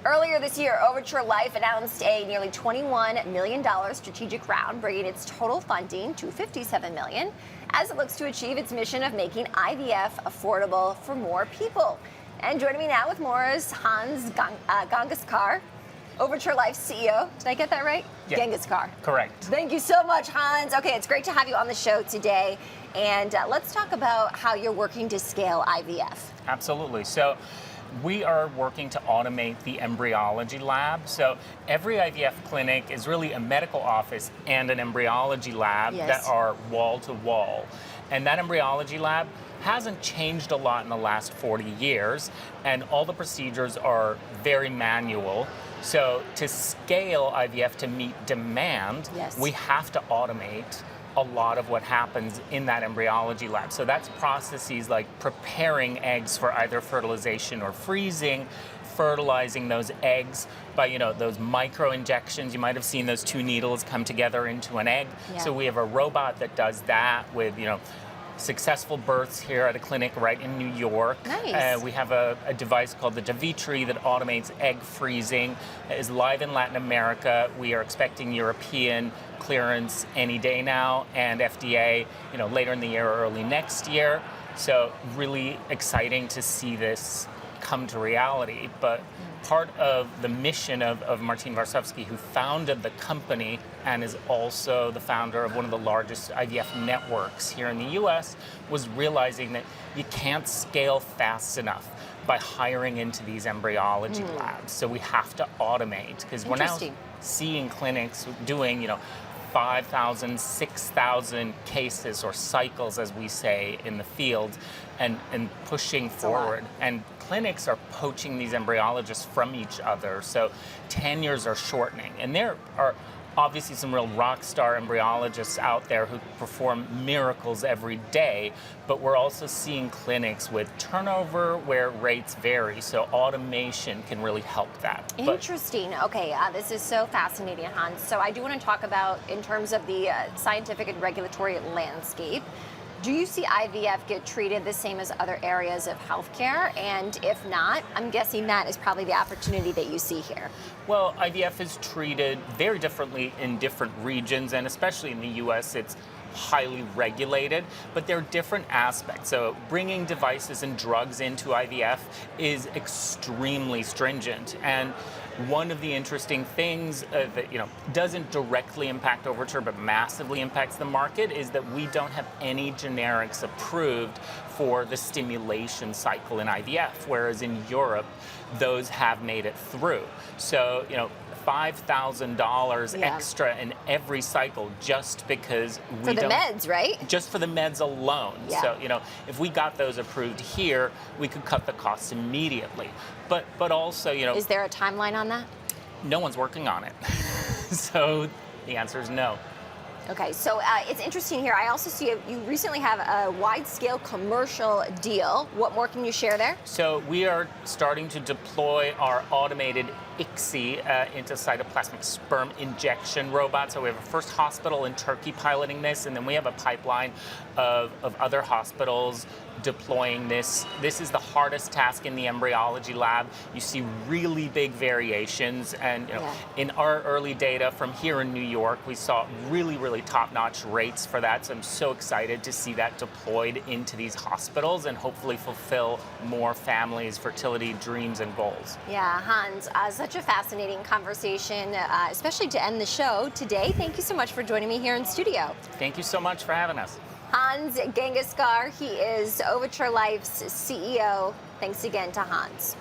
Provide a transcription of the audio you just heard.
Earlier this year, Overture Life announced a nearly $21 million strategic round, bringing its total funding to $57 million, as it looks to achieve its mission of making IVF affordable for more people. And joining me now with more is Hans Gangaskar, Overture Life's CEO. Did I get that right? Yeah. Gangaskar. Correct. Thank you so much, Hans. Okay, it's great to have you on the show today. And let's talk about how you're working to scale IVF. Absolutely. So we are working to automate the embryology lab. So every IVF clinic is really a medical office and an embryology lab that are wall to wall. And that embryology lab hasn't changed a lot in the last 40 years, and all the procedures are very manual. So to scale IVF to meet demand, we have to automate a lot of what happens in that embryology lab. So that's processes like preparing eggs for either fertilization or freezing, fertilizing those eggs by, those micro injections. You might have seen those two needles come together into an egg. So we have a robot that does that with, successful births here at a clinic right in New York. Nice. We have a device called the Overture that automates egg freezing. It is live in Latin America. We are expecting European clearance any day now, and FDA, later in the year or early next year. So really exciting to see this come to reality. But part of the mission of Martin Varsovsky, who founded the company and is also the founder of one of the largest IVF networks here in the US, was realizing that you can't scale fast enough by hiring into these embryology labs. So we have to automate, because we're now seeing clinics doing, 5,000, 6,000 cases or cycles, as we say in the field, and pushing forward. And clinics are poaching these embryologists from each other, so tenures are shortening. And there are obviously some real rock star embryologists out there who perform miracles every day, but we're also seeing clinics with turnover where rates vary, so automation can really help that. Interesting. Okay, this is so fascinating, Hans. So I do want to talk about, in terms of the scientific and regulatory landscape, do you see IVF get treated the same as other areas of healthcare? And if not, I'm guessing that is probably the opportunity that you see here. Well, IVF is treated very differently in different regions, and especially in the US, it's highly regulated, but there are different aspects. So bringing devices and drugs into IVF is extremely stringent. And one of the interesting things that doesn't directly impact Overture but massively impacts the market is that we don't have any generics approved for the stimulation cycle in IVF, whereas in Europe those have made it through. So $5,000 extra in every cycle just because we for the meds, right? Just for the meds alone. So if we got those approved here, we could cut the costs immediately. But also, is there a timeline on that? No one's working on it. So the answer is no. Okay, so it's interesting here. I also see you recently have a wide-scale commercial deal. What more can you share there? So we are starting to deploy our automated ICSI into cytoplasmic sperm injection robot. So we have a first hospital in Turkey piloting this, and then we have a pipeline of other hospitals deploying this. This is the hardest task in the embryology lab. You see really big variations, and in our early data from here in New York, we saw really top-notch rates for that. So I'm so excited to see that deployed into these hospitals and hopefully fulfill more families' fertility dreams and goals. Yeah, Hans, such a fascinating conversation, especially to end the show today. Thank you so much for joining me here in studio. Thank you so much for having us. Hans Gangaskar, he is Overture Life's CEO. Thanks again to Hans.